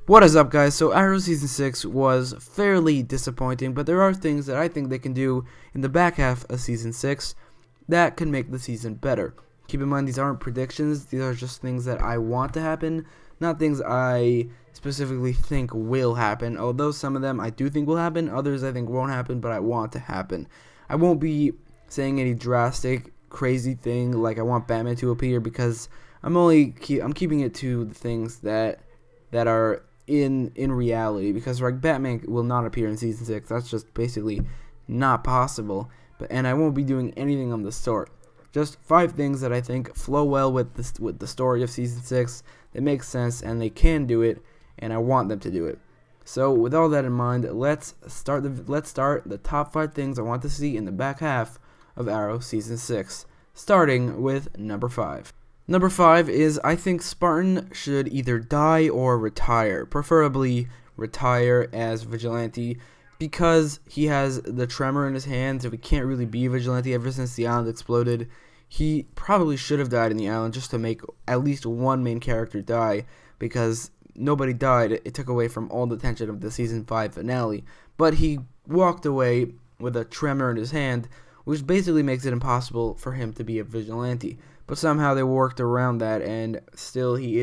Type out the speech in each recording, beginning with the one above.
What is up, guys? So Arrow Season 6 was fairly disappointing, but there are things that I think they can do in the back half of Season 6 that can make the season better. Keep in mind, these aren't predictions, these are just things that I want to happen, not things I specifically think will happen, although some of them I do think will happen, others I think won't happen, but I want to happen. I won't be saying any drastic, crazy thing like I want Batman to appear, because I'm keeping it to the things that are in reality, because like Batman will not appear in season 6. That's just basically not possible. And I won't be doing anything of the sort. Just 5 things that I think flow well with the story of season 6. They make sense and they can do it, and I want them to do it. So with all that in mind, let's start the top 5 things I want to see in the back half of Arrow season 6, starting with number 5. Number 5 is, I think Spartan should either die or retire, preferably retire as Vigilante, because he has the tremor in his hands. If he can't really be a Vigilante ever since the island exploded, he probably should have died in the island just to make at least one main character die, because nobody died. It took away from all the tension of the season 5 finale, but he walked away with a tremor in his hand, which basically makes it impossible for him to be a Vigilante. But somehow they worked around that, and still he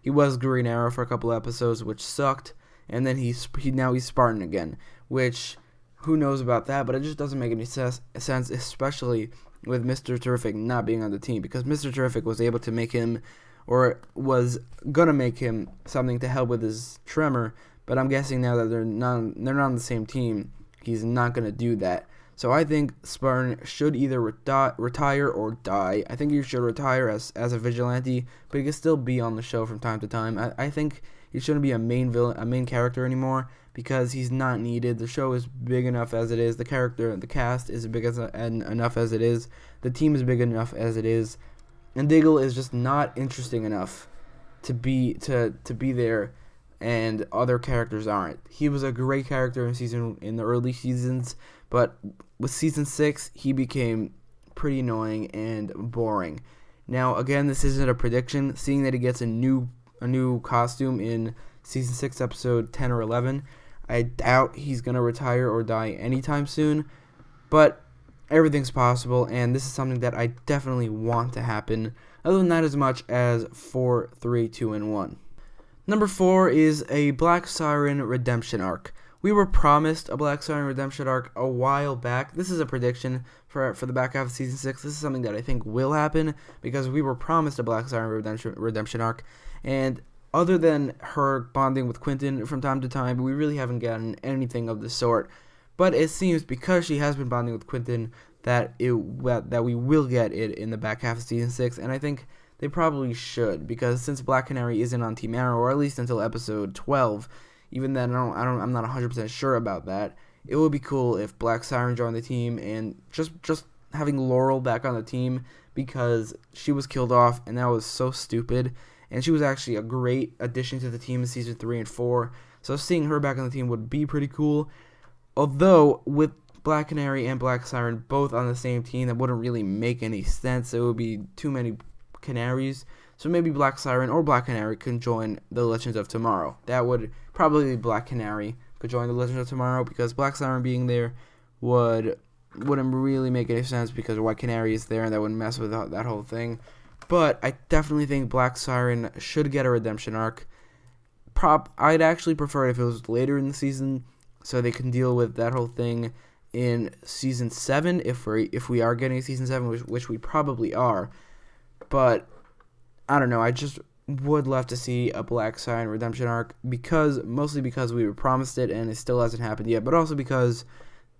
was Green Arrow for a couple episodes, which sucked, and then now he's Spartan again, which, who knows about that, but it just doesn't make any sense, especially with Mr. Terrific not being on the team, because Mr. Terrific was able to make him, or was gonna make him, something to help with his tremor, but I'm guessing now that they're not on the same team, he's not gonna do that. So I think Spartan should either retire or die. I think he should retire as a Vigilante, but he can still be on the show from time to time. I think he shouldn't be a main character anymore, because he's not needed. The show is big enough as it is. The cast is big enough as it is. The team is big enough as it is, and Diggle is just not interesting enough to be there, and other characters aren't. He was a great character in the early seasons, but with season 6, he became pretty annoying and boring. Now, again, this isn't a prediction. Seeing that he gets a new costume in season 6, episode 10 or 11, I doubt he's gonna retire or die anytime soon. But everything's possible, and this is something that I definitely want to happen. Other than that, as much as 4, 3, 2, and 1. Number 4 is a Black Siren redemption arc. We were promised a Black Siren redemption arc a while back. This is a prediction for the back half of season 6. This is something that I think will happen, because we were promised a Black Siren redemption arc, and other than her bonding with Quentin from time to time, we really haven't gotten anything of the sort. But it seems, because she has been bonding with Quentin, that we will get it in the back half of season 6, and I think they probably should, because since Black Canary isn't on Team Arrow, or at least until episode 12, even then I'm not 100% sure about that. It would be cool if Black Siren joined the team, and just having Laurel back on the team, because she was killed off, and that was so stupid. And she was actually a great addition to the team in season 3 and 4. So seeing her back on the team would be pretty cool. Although with Black Canary and Black Siren both on the same team, that wouldn't really make any sense. It would be too many Canaries. So maybe Black Siren or Black Canary can join the Legends of Tomorrow. That would probably be Black Canary could join the Legends of Tomorrow, because Black Siren being there wouldn't really make any sense, because White Canary is there, and that would mess with that whole thing. But I definitely think Black Siren should get a redemption arc. I'd actually prefer it if it was later in the season, so they can deal with that whole thing in season 7, if we are getting season 7, which we probably are. But I don't know, I just would love to see a Black Siren redemption arc, mostly because we were promised it and it still hasn't happened yet, but also because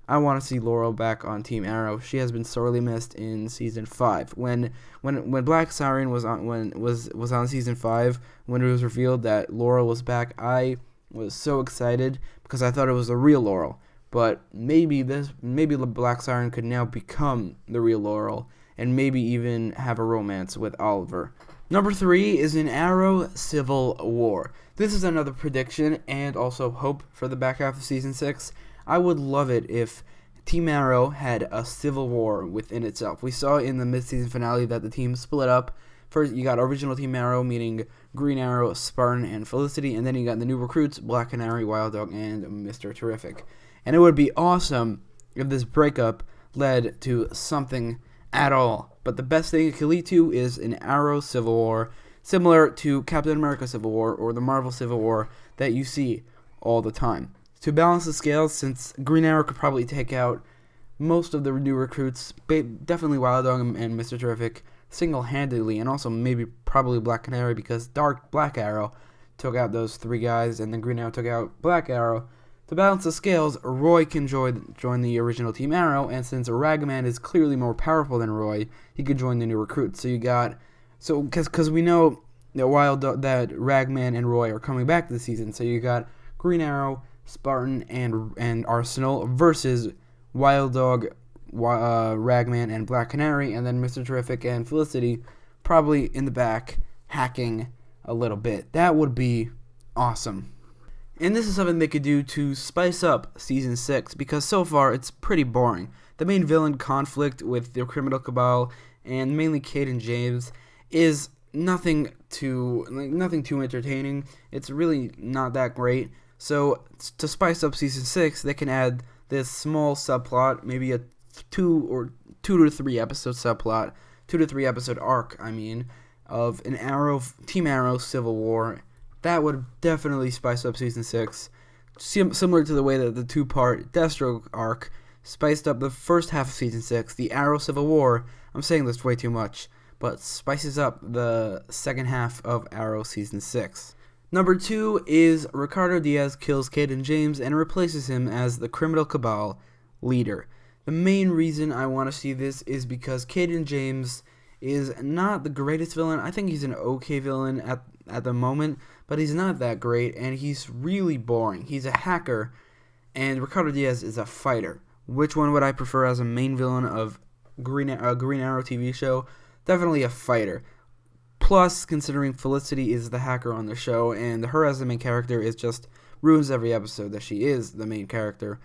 I want to see Laurel back on Team Arrow. She has been sorely missed in season 5. When Black Siren was on season 5, when it was revealed that Laurel was back, I was so excited, because I thought it was the real Laurel. But maybe Black Siren could now become the real Laurel, and maybe even have a romance with Oliver. Number 3 is an Arrow Civil War. This is another prediction and also hope for the back half of season 6. I would love it if Team Arrow had a civil war within itself. We saw in the mid-season finale that the team split up, First, you got original Team Arrow, meaning Green Arrow, Spartan, and Felicity, and then you got the new recruits, Black Canary, Wild Dog, and Mr. Terrific. And it would be awesome if this breakup led to something at all. But the best thing it could lead to is an Arrow Civil War, similar to Captain America Civil War or the Marvel Civil War that you see all the time. To balance the scales, since Green Arrow could probably take out most of the new recruits, definitely Wild Dog and Mr. Terrific single-handedly, and also maybe probably Black Canary, because Dark Black Arrow took out those 3 guys, and then Green Arrow took out Black Arrow. To balance the scales, Roy can join the original Team Arrow, and since Ragman is clearly more powerful than Roy, he could join the new recruits. So you got, because we know that that Ragman and Roy are coming back this season, so you got Green Arrow, Spartan, and Arsenal versus Wild Dog, Ragman, and Black Canary, and then Mr. Terrific and Felicity probably in the back hacking a little bit. That would be awesome. And this is something they could do to spice up Season 6, because so far it's pretty boring. The main villain conflict with the Criminal Cabal, and mainly Kate and James, is nothing too entertaining. It's really not that great. So to spice up Season 6, they can add this small subplot, maybe a 2 to 3 episode subplot, 2 to 3 episode arc, of an Team Arrow Civil War. That would definitely spice up Season 6, similar to the way that the 2-part Deathstroke arc spiced up the first half of Season 6, the Arrow Civil War. I'm saying this way too much, but spices up the second half of Arrow Season 6. Number 2 is Ricardo Diaz kills Kate and James and replaces him as the Criminal Cabal leader. The main reason I want to see this is because Kate and James is not the greatest villain. I think he's an okay villain at the moment, but he's not that great, and he's really boring. He's a hacker, and Ricardo Diaz is a fighter. Which one would I prefer as a main villain of Green Arrow TV show? Definitely a fighter. Plus, considering Felicity is the hacker on the show, and her as the main character is just ruins every episode that she is the main character.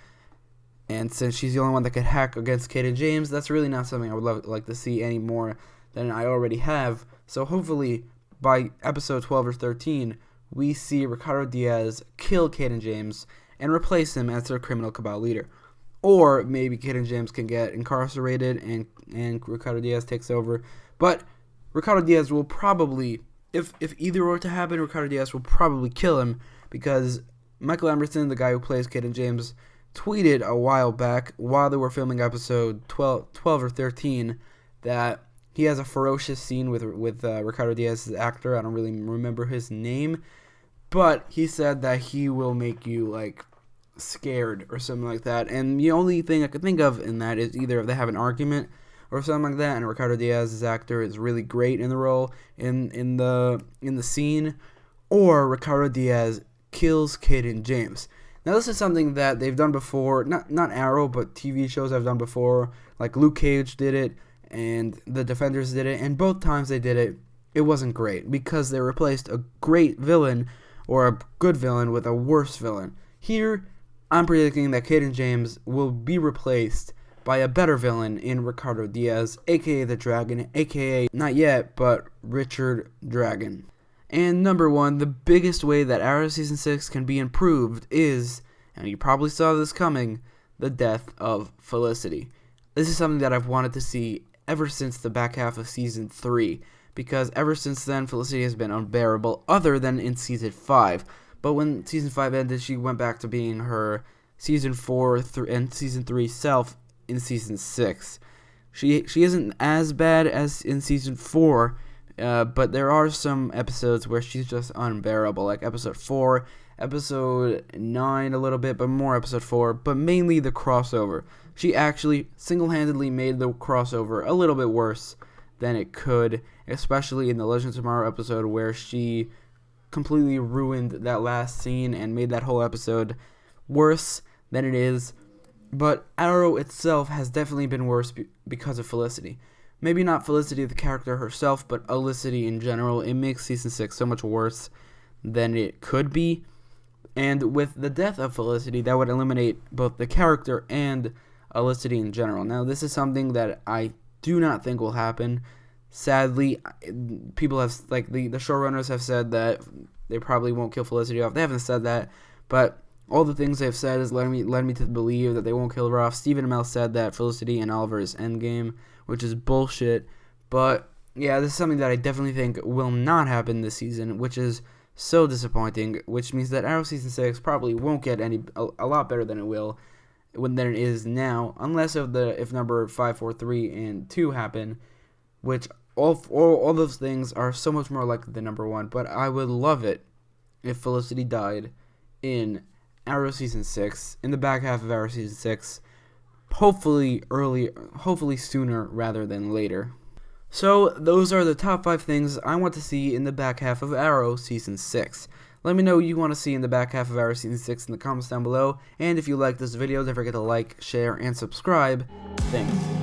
And since she's the only one that could hack against Kate and James, that's really not something I would like to see any more than I already have. So hopefully, by episode 12 or 13, we see Ricardo Diaz kill Kate and James and replace him as their Criminal Cabal leader. Or maybe Kate and James can get incarcerated and Ricardo Diaz takes over. But Ricardo Diaz will probably, if either were to happen, Ricardo Diaz will probably kill him, because Michael Emerson, the guy who plays Kate and James, tweeted a while back while they were filming episode 12 or 13 that he has a ferocious scene with Ricardo Diaz's actor. I don't really remember his name, but he said that he will make you scared or something like that. And the only thing I could think of in that is either if they have an argument or something like that, and Ricardo Diaz's actor is really great in the role in the scene, or Ricardo Diaz kills Kate and James. Now this is something that they've done before, not Arrow, but TV shows have done before. Like Luke Cage did it, and the Defenders did it, and both times they did it, it wasn't great, because they replaced a great villain or a good villain with a worse villain. Here, I'm predicting that Kate and James will be replaced by a better villain in Ricardo Diaz, aka the Dragon, aka, not yet, but Richard Dragon. And number 1, the biggest way that Arrow Season 6 can be improved is, and you probably saw this coming, the death of Felicity. This is something that I've wanted to see ever since the back half of Season 3, because ever since then, Felicity has been unbearable, other than in Season 5. But when Season 5 ended, she went back to being her Season 4 and Season 3 self in Season 6. She isn't as bad as in Season 4, but there are some episodes where she's just unbearable, like Episode 4, Episode 9 a little bit, but more Episode 4, but mainly the crossover. She actually single-handedly made the crossover a little bit worse than it could, especially in the Legends of Tomorrow episode, where she completely ruined that last scene and made that whole episode worse than it is. But Arrow itself has definitely been worse because of Felicity. Maybe not Felicity the character herself, but Felicity in general. It makes Season 6 so much worse than it could be. And with the death of Felicity, that would eliminate both the character and Felicity in general. Now, this is something that I do not think will happen, Sadly, people have, like, the showrunners have said that they probably won't kill Felicity off. They haven't said that, but all the things they've said has led me to believe that they won't kill her off. Stephen Amell said that Felicity and Oliver is endgame, which is bullshit. But yeah, this is something that I definitely think will not happen this season, which is so disappointing. Which means that Arrow season 6 probably won't get a lot better than it is now, unless if number 5, 4, 3, and 2 happen, which all those things are so much more likely than number 1. But I would love it if Felicity died in Arrow season 6, in the back half of Arrow season 6, hopefully sooner rather than later. So those are the top 5 things I want to see in the back half of Arrow season 6. Let me know what you want to see in the back half of Arrow season 6 in the comments down below, and if you like this video, don't forget to like, share, and subscribe. Thanks.